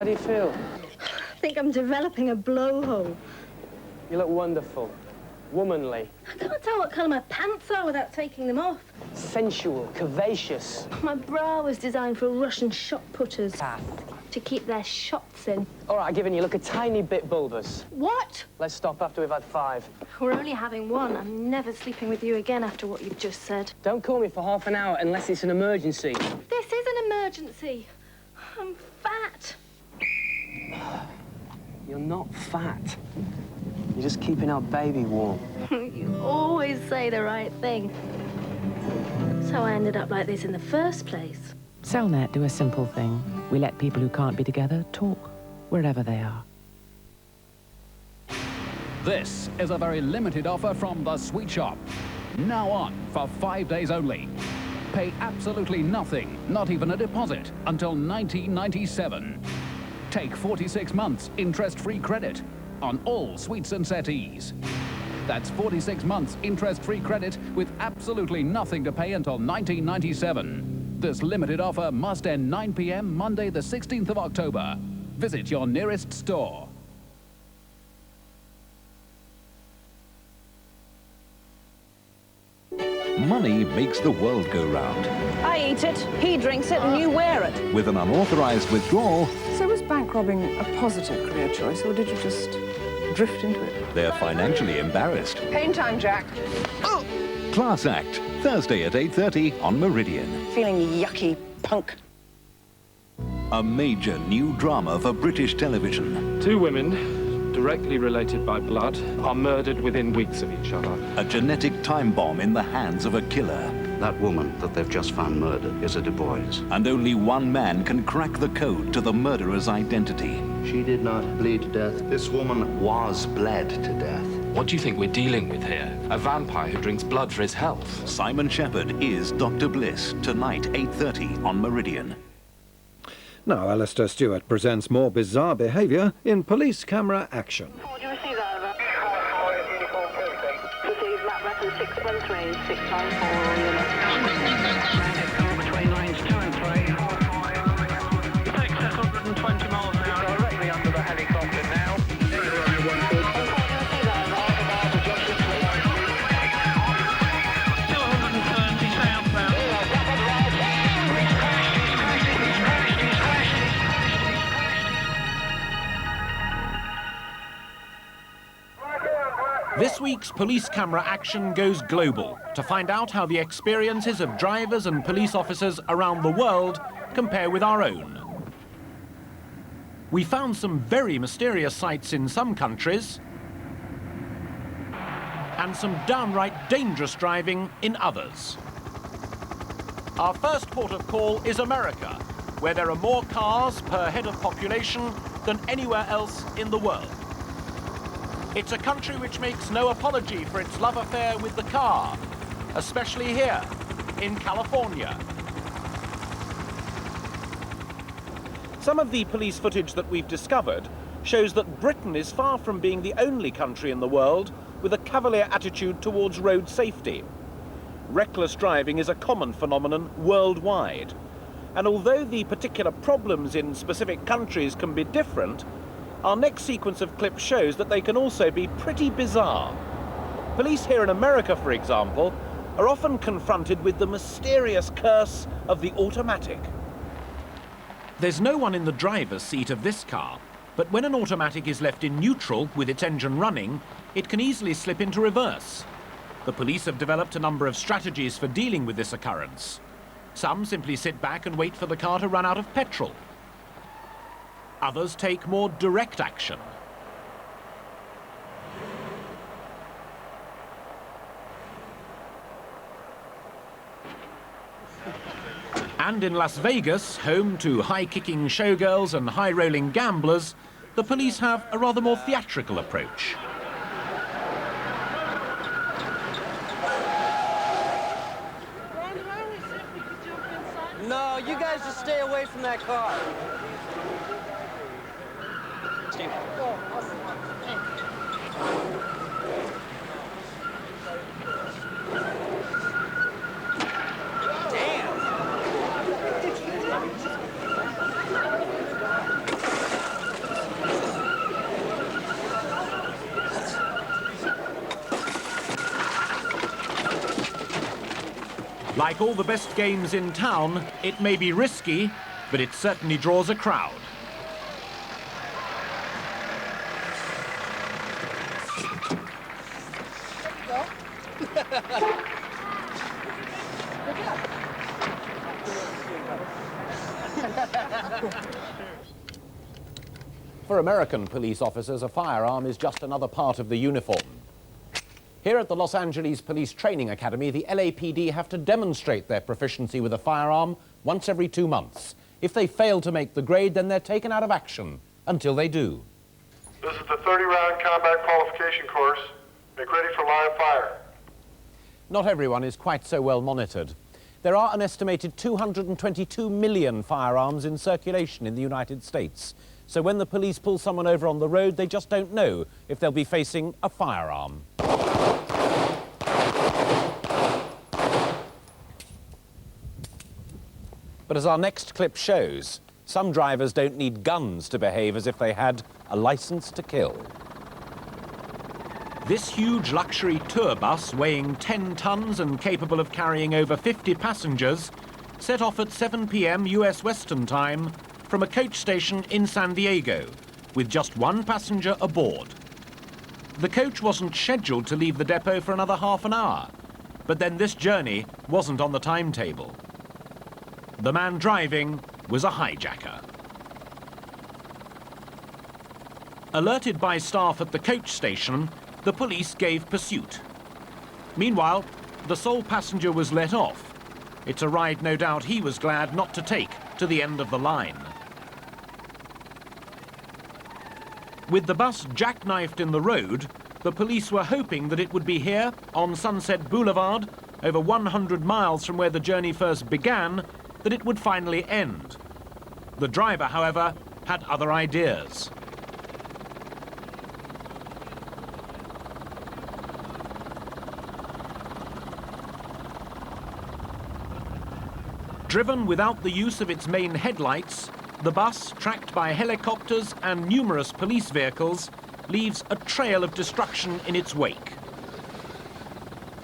How do you feel? I think I'm developing a blowhole. You look wonderful. Womanly. I can't tell what colour my pants are without taking them off. Sensual, curvaceous. My bra was designed for Russian shot putters to keep their shots in. All right, given you look a tiny bit bulbous. What? Let's stop after we've had 5. We're only having 1. I'm never sleeping with you again after what you've just said. Don't call me for half an hour unless it's an emergency. This is an emergency. I'm fat. You're not fat. You're just keeping our baby warm. You always say the right thing. That's how I ended up like this in the first place. Cellnet do a simple thing. We let people who can't be together talk, wherever they are. This is a very limited offer from The Sweet Shop. Now on for 5 days only. Pay absolutely nothing, not even a deposit, until 1997. Take 46 months interest-free credit on all suites and settees. That's 46 months interest-free credit with absolutely nothing to pay until 1997. This limited offer must end 9 p.m. Monday the 16th of October. Visit your nearest store. Money makes the world go round. I eat it, he drinks it, and you wear it. With an unauthorized withdrawal, So was bank robbing a positive career choice, or did you just drift into it? they're financially embarrassed. Pain time, Jack. Class Act, Thursday at 8:30 on Meridian. Feeling yucky, punk. A major new drama for British television. 2 women, directly related by blood, are murdered within weeks of each other. A genetic time bomb in the hands of a killer. That woman that they've just found murdered is a Du Bois. And only one man can crack the code to the murderer's identity. She did not bleed to death. This woman was bled to death. What do you think we're dealing with here? A vampire who drinks blood for his health? Simon Shepherd is Dr. Bliss, tonight 8:30 on Meridian. Now Alistair Stewart presents more bizarre behaviour in police camera action. Would you receive that over? Receive map reference 613 694 unit. Between lanes 2 and 3. Take 620 miles an hour directly under the helicopter now. This week's police camera action goes global to find out how the experiences of drivers and police officers around the world compare with our own. We found some very mysterious sights in some countries and some downright dangerous driving in others. Our first port of call is America, where there are more cars per head of population than anywhere else in the world. It's a country which makes no apology for its love affair with the car, especially here in California. Some of the police footage that we've discovered shows that Britain is far from being the only country in the world with a cavalier attitude towards road safety. Reckless driving is a common phenomenon worldwide. And although the particular problems in specific countries can be different, our next sequence of clips shows that they can also be pretty bizarre. Police here in America, for example, are often confronted with the mysterious curse of the automatic. There's no one in the driver's seat of this car, but when an automatic is left in neutral with its engine running, it can easily slip into reverse. The police have developed a number of strategies for dealing with this occurrence. Some simply sit back and wait for the car to run out of petrol. Others take more direct action. And in Las Vegas, home to high-kicking showgirls and high-rolling gamblers, the police have a rather more theatrical approach. No, you guys just stay away from that car. Steve. Like all the best games in town, it may be risky, but it certainly draws a crowd. For American police officers, a firearm is just another part of the uniform. Here at the Los Angeles Police Training Academy, the LAPD have to demonstrate their proficiency with a firearm once every 2 months. If they fail to make the grade, then they're taken out of action until they do. This is the 30-round combat qualification course. Make ready for live fire. Not everyone is quite so well monitored. There are an estimated 222 million firearms in circulation in the United States. So when the police pull someone over on the road, they just don't know if they'll be facing a firearm. But as our next clip shows, some drivers don't need guns to behave as if they had a license to kill. This huge luxury tour bus, weighing 10 tons and capable of carrying over 50 passengers, set off at 7 p.m. US Western Time from a coach station in San Diego, with just one passenger aboard. The coach wasn't scheduled to leave the depot for another half an hour, but then this journey wasn't on the timetable. The man driving was a hijacker. Alerted by staff at the coach station, the police gave pursuit. Meanwhile, the sole passenger was let off. It's a ride no doubt he was glad not to take to the end of the line. With the bus jackknifed in the road, the police were hoping that it would be here on Sunset Boulevard, over 100 miles from where the journey first began, that it would finally end. The driver, however, had other ideas. Driven without the use of its main headlights, the bus, tracked by helicopters and numerous police vehicles, leaves a trail of destruction in its wake.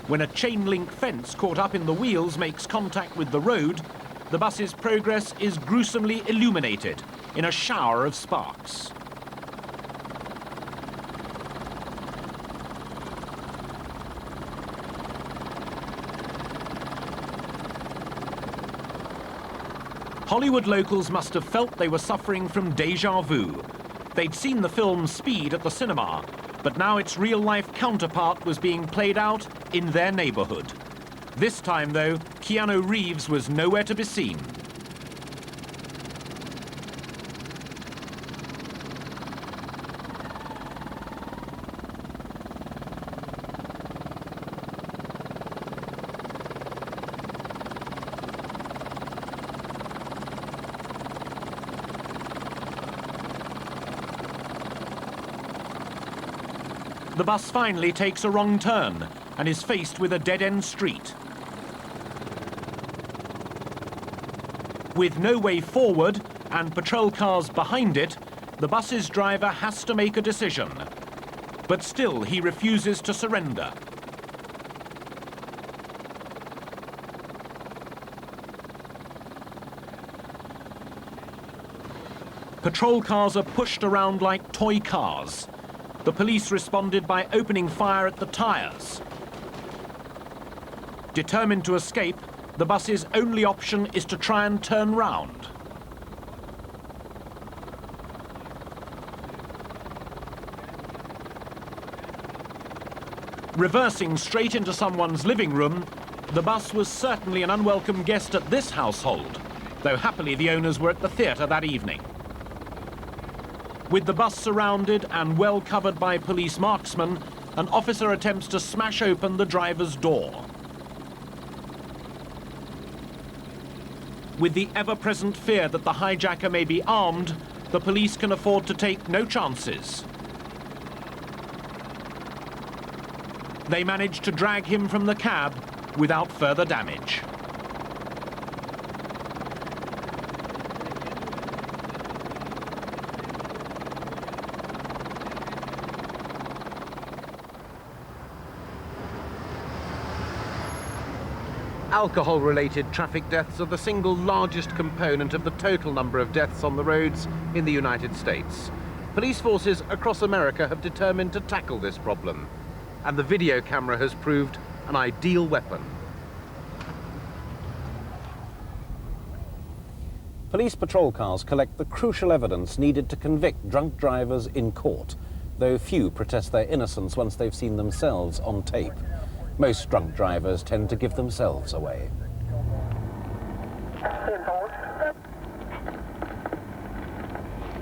When a chain-link fence caught up in the wheels makes contact with the road, the bus's progress is gruesomely illuminated in a shower of sparks. Hollywood locals must have felt they were suffering from déjà vu. They'd seen the film Speed at the cinema, but now its real-life counterpart was being played out in their neighborhood. This time, though, Keanu Reeves was nowhere to be seen. The bus finally takes a wrong turn and is faced with a dead-end street. With no way forward and patrol cars behind it, the bus's driver has to make a decision. But still, he refuses to surrender. Patrol cars are pushed around like toy cars. The police responded by opening fire at the tires. Determined to escape, the bus's only option is to try and turn round. Reversing straight into someone's living room, the bus was certainly an unwelcome guest at this household, though happily the owners were at the theatre that evening. With the bus surrounded and well covered by police marksmen, an officer attempts to smash open the driver's door. With the ever-present fear that the hijacker may be armed, the police can afford to take no chances. They manage to drag him from the cab without further damage. Alcohol-related traffic deaths are the single largest component of the total number of deaths on the roads in the United States. Police forces across America have determined to tackle this problem, and the video camera has proved an ideal weapon. Police patrol cars collect the crucial evidence needed to convict drunk drivers in court, though few protest their innocence once they've seen themselves on tape. Most drunk drivers tend to give themselves away.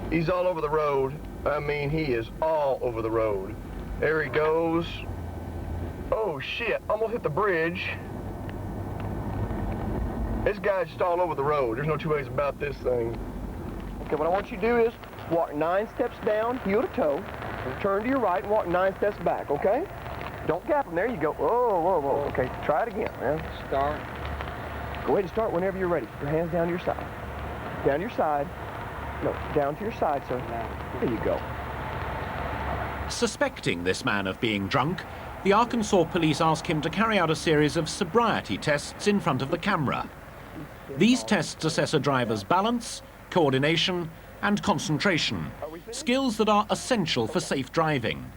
He's all over the road. I mean, he is all over the road. There he goes. Oh, shit, almost hit the bridge. This guy's just all over the road. There's no two ways about this thing. Okay, what I want you to do is walk 9 steps down, heel to toe, and turn to your right and walk 9 steps back, okay? Don't gap them. There you go. Whoa, whoa, whoa. Okay, try it again, man. Start. Go ahead and start whenever you're ready. Your hands down to your side. Down to your side. No, down to your side, sir. There you go. Suspecting this man of being drunk, the Arkansas police ask him to carry out a series of sobriety tests in front of the camera. These tests assess a driver's balance, coordination, and concentration, skills that are essential for safe driving.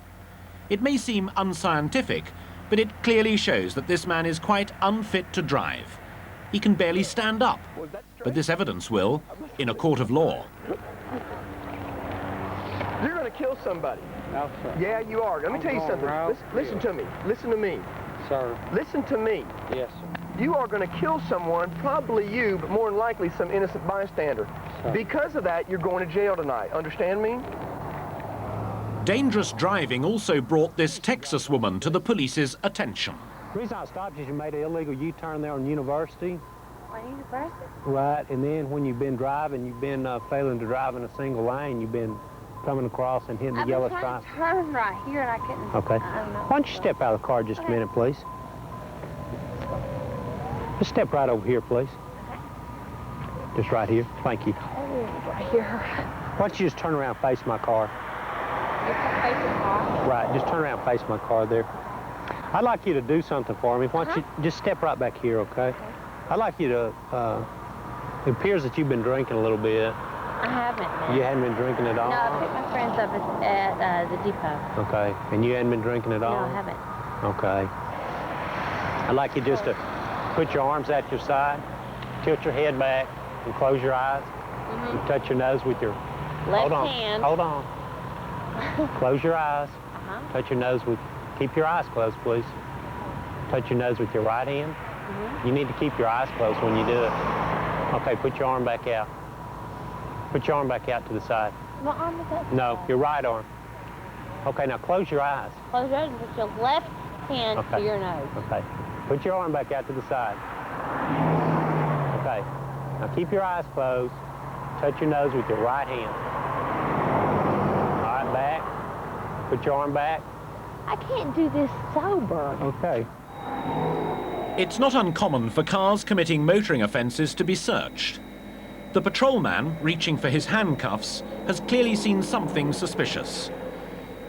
It may seem unscientific, but it clearly shows that this man is quite unfit to drive. He can barely stand up, but this evidence will, in a court of law. You're going to kill somebody. No, sir. Yeah, you are. Let me tell you something. Listen to me. Listen to me. Sir. Listen to me. Yes, sir. You are going to kill someone, probably you, but more than likely some innocent bystander. Sir. Because of that, you're going to jail tonight. Understand me? Dangerous driving also brought this Texas woman to the police's attention. The reason I stopped is you made an illegal U-turn there on University. On University? Right, and then when you've been driving, you've been failing to drive in a single lane. You've been coming across and hitting the yellow stripe. I've been trying to turn right here and I couldn't. Okay. I don't know. Why don't you step out of the car just a minute, please? Just step right over here, please. Okay. Just right here. Thank you. Oh, right here. Why don't you just turn around and face my car? Face the car? Right, just turn around and face my car there. I'd like you to do something for me. Why don't you just step right back here, okay? I'd like you to, it appears that you've been drinking a little bit. I haven't, man. You hadn't been drinking at all? No, I picked my friends up at the depot. Okay, and you hadn't been drinking at all? No, I haven't. Okay. I'd like you just to put your arms at your side, tilt your head back, and close your eyes. And touch your nose with your... Left hand. Hold on. Close your eyes. Touch your nose with... Keep your eyes closed, please. Touch your nose with your right hand. You need to keep your eyes closed when you do it. Okay, put your arm back out. Put your arm back out to the side. My arm is up. No, your right arm. Okay, now close your eyes. Close your eyes and put your left hand to your nose. Okay. Put your arm back out to the side. Okay. Now keep your eyes closed. Touch your nose with your right hand. All right, back. Put your arm back. I can't do this sober. Okay. It's not uncommon for cars committing motoring offences to be searched. The patrolman, reaching for his handcuffs, has clearly seen something suspicious.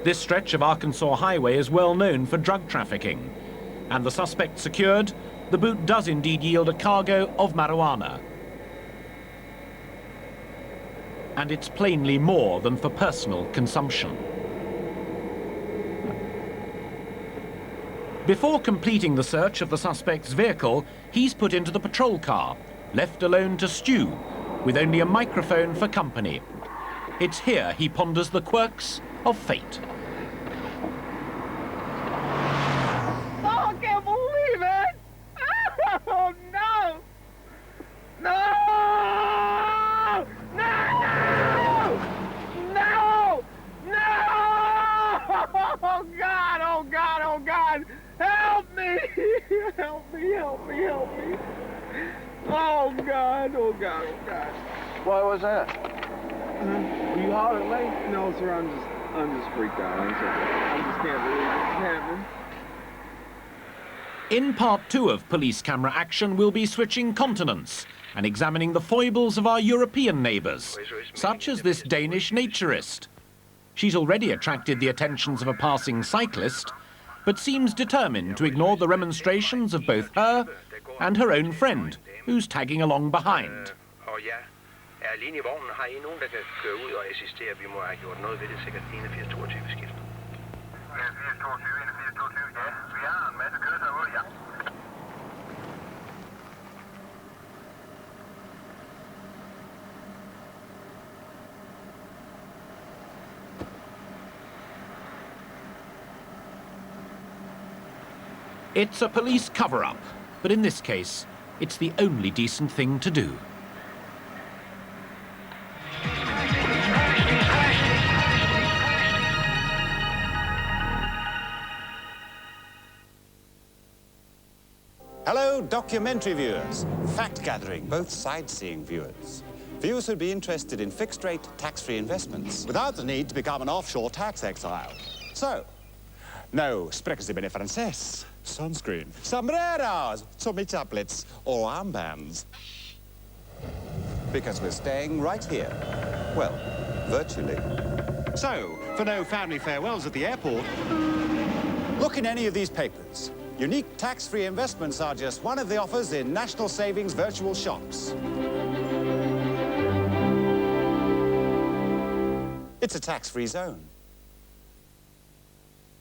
This stretch of Arkansas highway is well known for drug trafficking, and the suspect secured, the boot does indeed yield a cargo of marijuana. And it's plainly more than for personal consumption. Before completing the search of the suspect's vehicle, he's put into the patrol car, left alone to stew, with only a microphone for company. It's here he ponders the quirks of fate. Oh, I can't believe it! Oh, no! No! No! No! No! Oh, God! Oh, God! Oh, God! Help me! Help me! Help me! Help me! Oh, God! Oh, God! Oh, God! Why was that? Were you hollering at me? No, sir. I'm just freaked out. I'm sorry. I just can't believe this is happening. In part 2 of Police Camera Action, we'll be switching continents and examining the foibles of our European neighbours, such as this Danish naturist. She's already attracted the attentions of a passing cyclist, but seems determined to ignore the remonstrations of both her and her own friend, who's tagging along behind. Alene i vognen. Har I nogen, der kan køre ud og assistere? Vi må have gjort noget ved det, sikkert 81-22 skift. 81-22, ja. Vi har en masse køretøjer ude, ja. It's a police cover-up, but in this case, it's the only decent thing to do. Hello, documentary viewers. Fact-gathering, both sightseeing viewers. Viewers who'd be interested in fixed-rate, tax-free investments without the need to become an offshore tax exile. So, no sprechen Sie bitte Frances, sunscreen, sombreros, tablets, or armbands. Because we're staying right here. Well, virtually. So, for no family farewells at the airport, look in any of these papers. Unique tax-free investments are just one of the offers in National Savings virtual shops. It's a tax-free zone.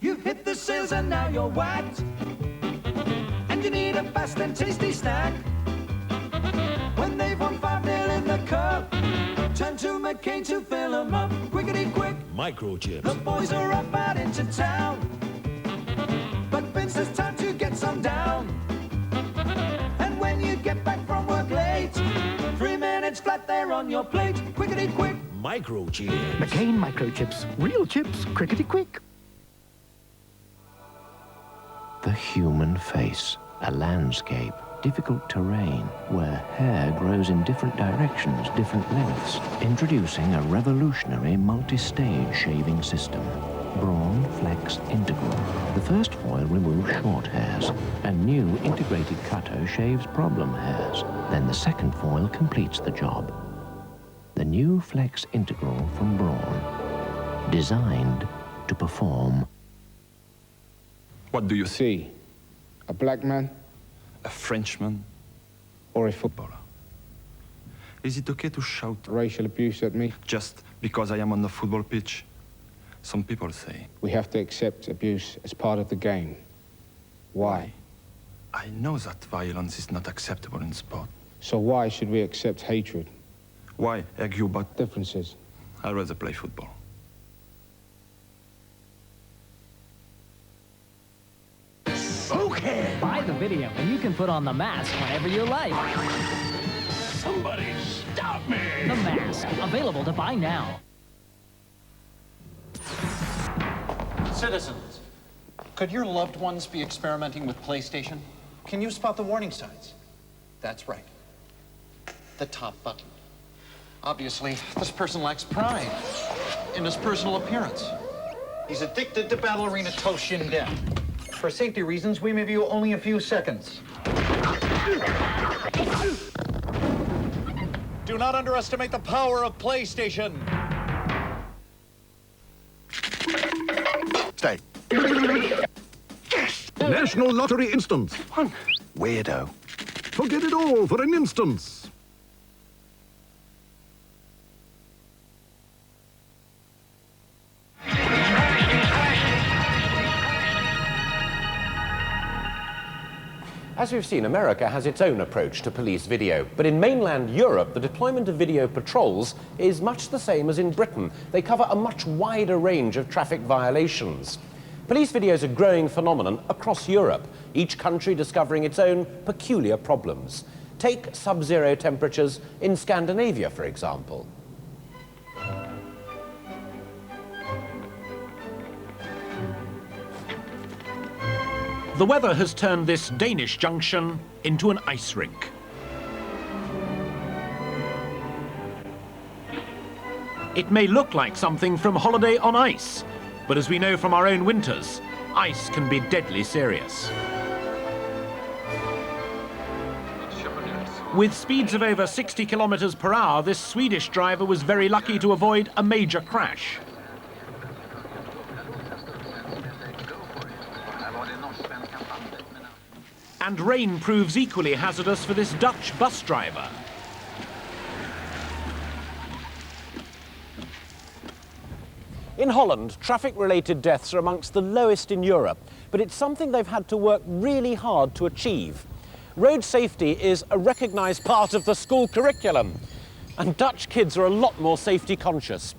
You've hit the sales and now you're whacked. And you need a fast and tasty snack. When they've won 5-0 in the cup, turn to McCain to fill them up. Quickety quick. Microchips. The boys are up out into town. But Vince, it's time to get some down. And when you get back from work late, 3 minutes flat there on your plate. Quickety quick. Microchips. McCain microchips. Real chips, crickety quick. The human face, a landscape, difficult terrain, where hair grows in different directions, different lengths, introducing a revolutionary multi-stage shaving system. Braun Flex Integral. The first foil removes short hairs, and new integrated cutter shaves problem hairs. Then the second foil completes the job. The new Flex Integral from Braun, designed to perform. What do you see? A black man? A Frenchman? Or a footballer? Is it okay to shout racial abuse at me? Just because I am on the football pitch? Some people say. We have to accept abuse as part of the game. Why? I know that violence is not acceptable in sport. So why should we accept hatred? Why argue about differences? I'd rather play football. Okay. Buy the video and you can put on the mask whenever you like. Somebody stop me! The Mask, available to buy now. Citizens, could your loved ones be experimenting with PlayStation? Can you spot the warning signs? That's right. The top button. Obviously, this person lacks pride in his personal appearance. He's addicted to ballerina toe shin down. For safety reasons, we may view only a few seconds. Do not underestimate the power of PlayStation. Stay. Yes! National Lottery Instance. Weirdo. Forget it all for an instance. As we've seen, America has its own approach to police video. But in mainland Europe, the deployment of video patrols is much the same as in Britain. They cover a much wider range of traffic violations. Police video is a growing phenomenon across Europe, each country discovering its own peculiar problems. Take sub-zero temperatures in Scandinavia, for example. The weather has turned this Danish junction into an ice rink. It may look like something from Holiday on Ice, but as we know from our own winters, ice can be deadly serious. With speeds of over 60 kilometers per hour, this Swedish driver was very lucky to avoid a major crash. And rain proves equally hazardous for this Dutch bus driver. In Holland, traffic-related deaths are amongst the lowest in Europe, but it's something they've had to work really hard to achieve. Road safety is a recognised part of the school curriculum, and Dutch kids are a lot more safety conscious.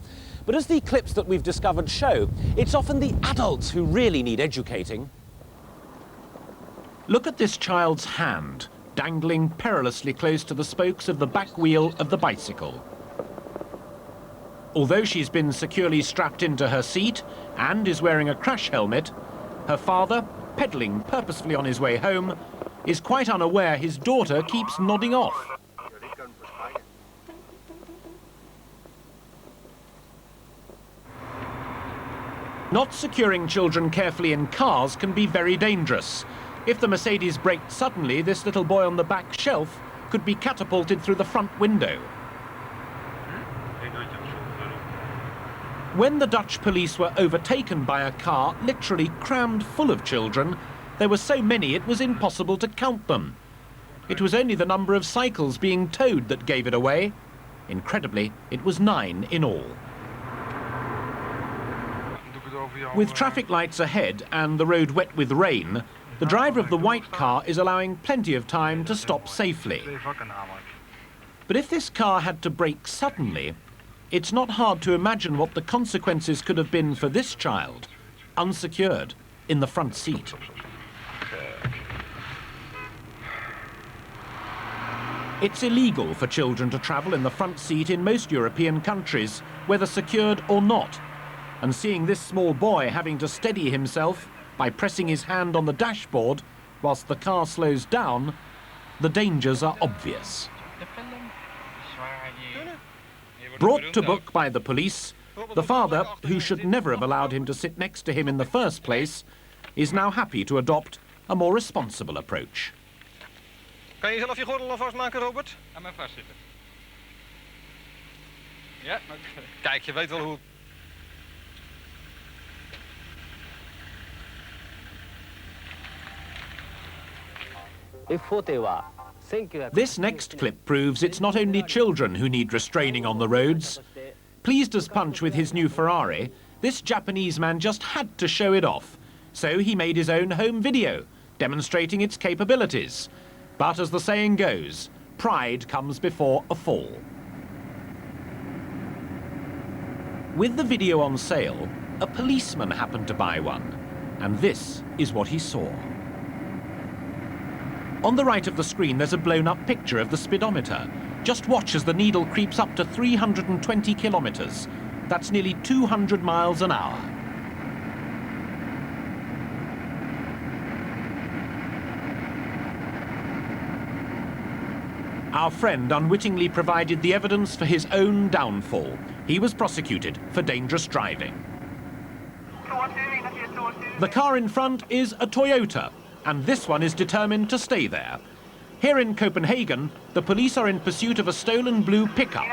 But as the clips that we've discovered show, it's often the adults who really need educating. Look at this child's hand, dangling perilously close to the spokes of the back wheel of the bicycle. Although she's been securely strapped into her seat and is wearing a crash helmet, her father, pedalling purposefully on his way home, is quite unaware his daughter keeps nodding off. Not securing children carefully in cars can be very dangerous. If the Mercedes braked suddenly, this little boy on the back shelf could be catapulted through the front window. When the Dutch police were overtaken by a car literally crammed full of children, there were so many it was impossible to count them. It was only the number of cycles being towed that gave it away. Incredibly, it was 9 in all. With traffic lights ahead and the road wet with rain, the driver of the white car is allowing plenty of time to stop safely. But if this car had to brake suddenly, it's not hard to imagine what the consequences could have been for this child, unsecured, in the front seat. It's illegal for children to travel in the front seat in most European countries, whether secured or not. And seeing this small boy having to steady himself by pressing his hand on the dashboard whilst the car slows down, the dangers are obvious. Brought to book by the police, the father, who should never have allowed him to sit next to him in the first place, is now happy to adopt a more responsible approach. Kan je zelf je gordel al vastmaken, Robert? Aan mij vastzitten. Ja, kijk, je weet wel hoe. This next clip proves it's not only children who need restraining on the roads. Pleased as Punch with his new Ferrari, this Japanese man just had to show it off. So he made his own home video, demonstrating its capabilities. But as the saying goes, pride comes before a fall. With the video on sale, a policeman happened to buy one, and this is what he saw. On the right of the screen, there's a blown-up picture of the speedometer. Just watch as the needle creeps up to 320 kilometers. That's nearly 200 miles an hour. Our friend unwittingly provided the evidence for his own downfall. He was prosecuted for dangerous driving. The car in front is a Toyota, and this one is determined to stay there. Here in Copenhagen, the police are in pursuit of a stolen blue pickup.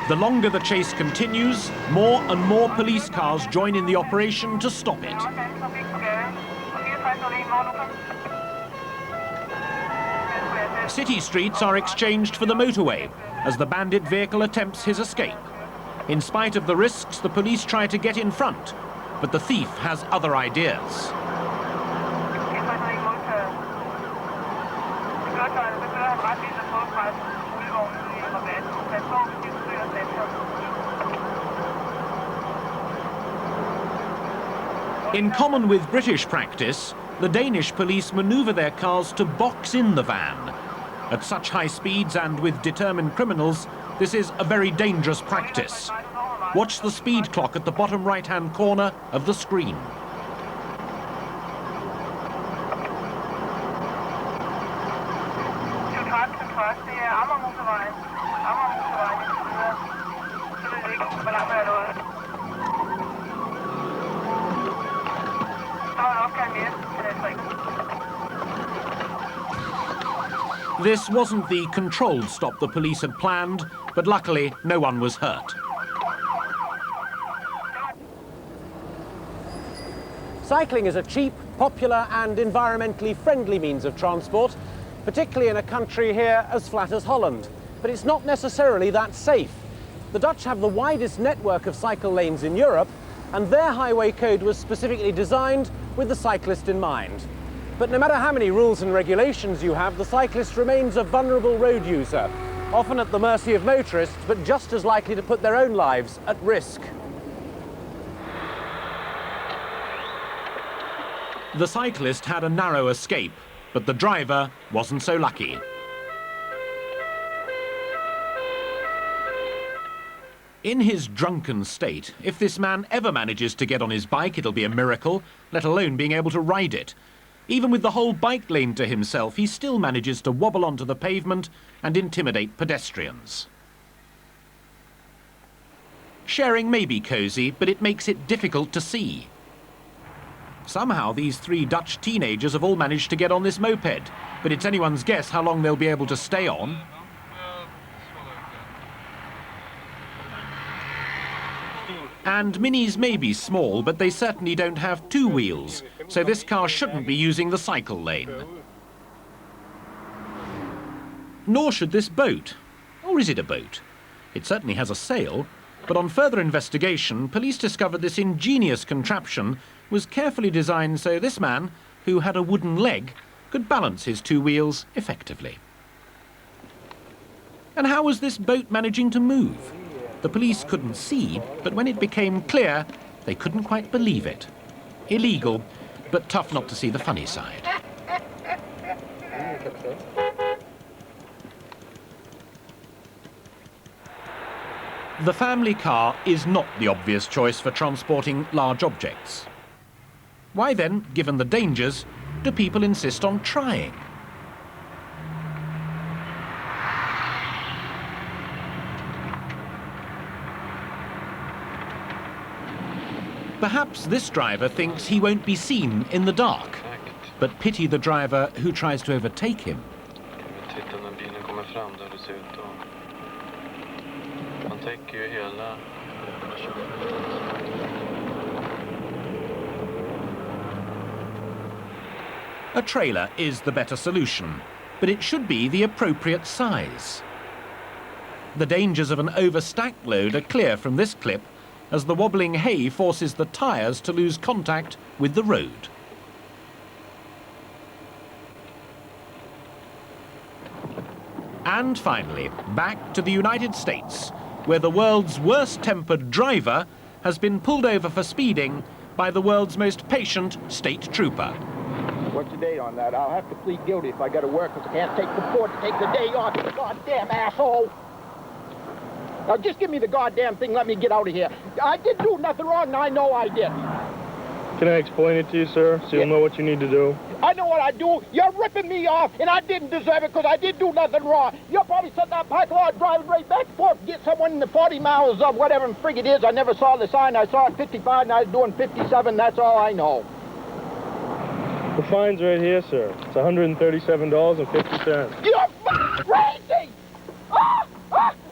The longer the chase continues, more and more police cars join in the operation to stop it. City streets are exchanged for the motorway as the bandit vehicle attempts his escape. In spite of the risks, the police try to get in front, but the thief has other ideas. In common with British practice, the Danish police maneuver their cars to box in the van. At such high speeds and with determined criminals, this is a very dangerous practice. Watch the speed clock at the bottom right-hand corner of the screen. This wasn't the controlled stop the police had planned, but luckily no one was hurt. Cycling is a cheap, popular and environmentally friendly means of transport, particularly in a country here as flat as Holland. But it's not necessarily that safe. The Dutch have the widest network of cycle lanes in Europe, and their highway code was specifically designed with the cyclist in mind. But no matter how many rules and regulations you have, the cyclist remains a vulnerable road user, often at the mercy of motorists, but just as likely to put their own lives at risk. The cyclist had a narrow escape, but the driver wasn't so lucky. In his drunken state, if this man ever manages to get on his bike, it'll be a miracle, let alone being able to ride it. Even with the whole bike lane to himself, he still manages to wobble onto the pavement and intimidate pedestrians. Sharing may be cosy, but it makes it difficult to see. Somehow these three Dutch teenagers have all managed to get on this moped, but it's anyone's guess how long they'll be able to stay on. And Minis may be small, but they certainly don't have two wheels, so this car shouldn't be using the cycle lane. Nor should this boat. Or is it a boat? It certainly has a sail, but on further investigation, police discovered this ingenious contraption was carefully designed so this man, who had a wooden leg, could balance his two wheels effectively. And how was this boat managing to move? The police couldn't see, but when it became clear, they couldn't quite believe it. Illegal, but tough not to see the funny side. The family car is not the obvious choice for transporting large objects. Why then, given the dangers, do people insist on trying? Perhaps this driver thinks he won't be seen in the dark, but pity the driver who tries to overtake him. A trailer is the better solution, but it should be the appropriate size. The dangers of an overstacked load are clear from this clip, as the wobbling hay forces the tyres to lose contact with the road. And finally, back to the United States, where the world's worst-tempered driver has been pulled over for speeding by the world's most patient state trooper. What's the date on that? I'll have to plead guilty if I got to work, because I can't take the court to take the day off, you goddamn asshole! Now just give me the goddamn thing, let me get out of here. I did do nothing wrong, and I know I did. Can I explain it to you, sir, so you'll know what you need to do? I know what I do. You're ripping me off, and I didn't deserve it because I did do nothing wrong. You're probably sitting on Pike Law driving right back and forth to get someone in the 40 miles of whatever frig it is. I never saw the sign. I saw it 55, and I was doing 57. That's all I know. The fine's right here, sir. It's $137.50. You're crazy!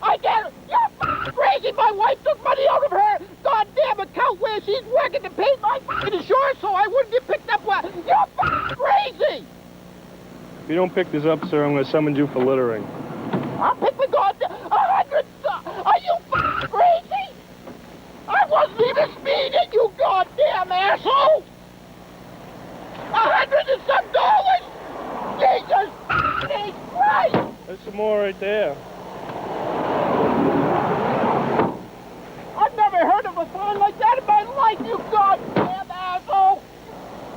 I get it! You're crazy! My wife took money out of her goddamn account where she's working to pay my insurance so I wouldn't get picked up. You're crazy! If you don't pick this up, sir, I'm going to summon you for littering. I'll pick the goddamn... 100... Are you crazy? I wasn't even speeding, you goddamn asshole! $100 and some dollars! Jesus Christ! There's some more right there. I've never heard of a fine like that in my life, you goddamn asshole!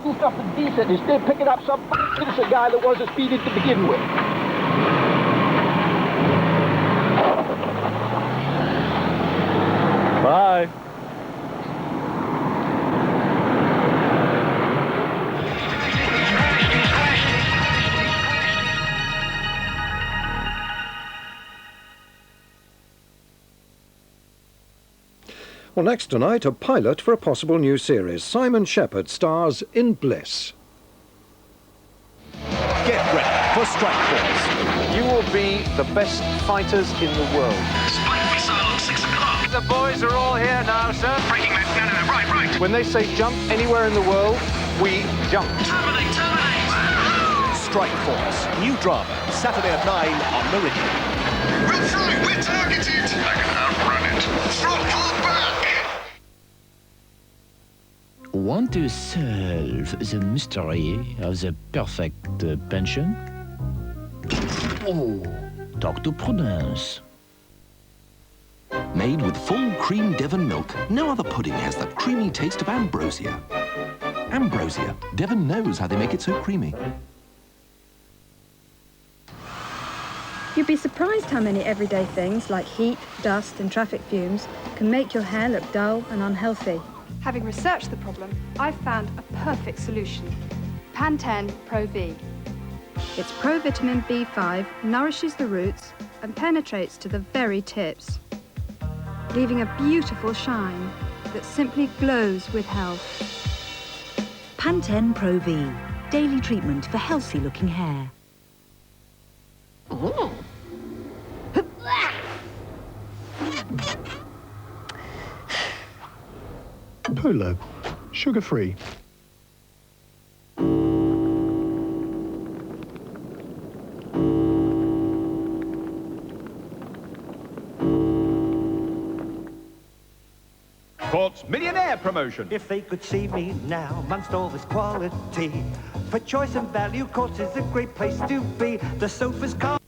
Do something decent instead of picking up some innocent guy that wasn't speeding to begin with. Bye. Well, next tonight, a pilot for a possible new series. Simon Shepherd stars in Bliss. Get ready for Strike Force. be the best fighters in the world. Spike missile on 6 o'clock. The boys are all here now, sir. Breaking man. No, right. When they say jump anywhere in the world, we jump. Terminate. Strike Force. New drama. Saturday at 9 on Meridian. We'll fly. We're targeted. I can outrun it. Throttle back. Want to solve the mystery of the perfect pension? Oh, talk to Prudence. Made with full cream Devon milk, no other pudding has the creamy taste of Ambrosia. Ambrosia. Devon knows how they make it so creamy. You'd be surprised how many everyday things like heat, dust and traffic fumes can make your hair look dull and unhealthy. Having researched the problem, I've found a perfect solution. Pantene Pro V. Its pro-vitamin B5 nourishes the roots and penetrates to the very tips, leaving a beautiful shine that simply glows with health. Pantene Pro V. Daily treatment for healthy-looking hair. Oh. Polo. Sugar-free. Sports Millionaire promotion. If they could see me now, amongst all this quality, for choice and value, course is a great place to be. The sofa's car.